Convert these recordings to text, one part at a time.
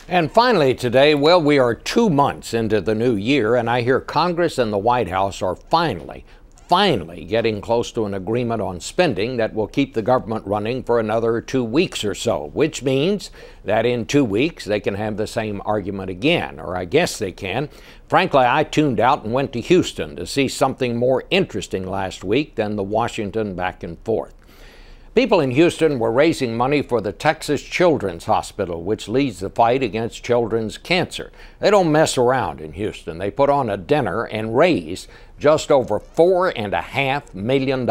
And finally today, well, we are 2 months into the new year, and I hear Congress and the White House are finally getting close to an agreement on spending that will keep the government running for another 2 weeks or so, which means that in 2 weeks they can have the same argument again, or I guess they can. Frankly, I tuned out and went to Houston to see something more interesting last week than the Washington back and forth. People in Houston were raising money for the Texas Children's Hospital, which leads the fight against children's cancer. They don't mess around in Houston. They put on a dinner and raised just over $4.5 million.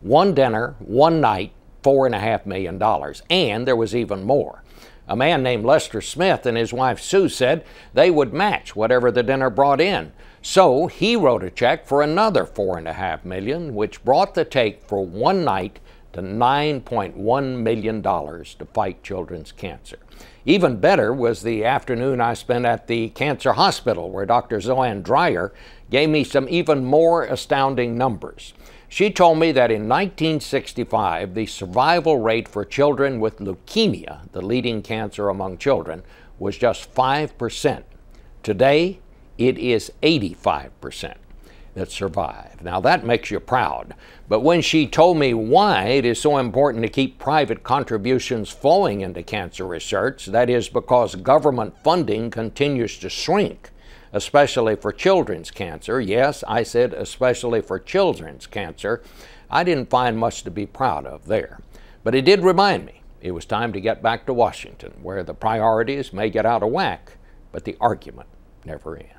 One dinner, one night, $4.5 million. And there was even more. A man named Lester Smith and his wife Sue said they would match whatever the dinner brought in. So he wrote a check for another $4.5 million, which brought the take for one night to $9.1 million to fight children's cancer. Even better was the afternoon I spent at the cancer hospital, where Dr. Zoanne Dreyer gave me some even more astounding numbers. She told me that in 1965, the survival rate for children with leukemia, the leading cancer among children, was just 5%. Today, it is 85% that survive. Now that makes you proud. But when she told me why it is so important to keep private contributions flowing into cancer research, that is because government funding continues to shrink, especially for children's cancer. Yes, I said especially for children's cancer. I didn't find much to be proud of there. But it did remind me it was time to get back to Washington, where the priorities may get out of whack, but the argument never ends.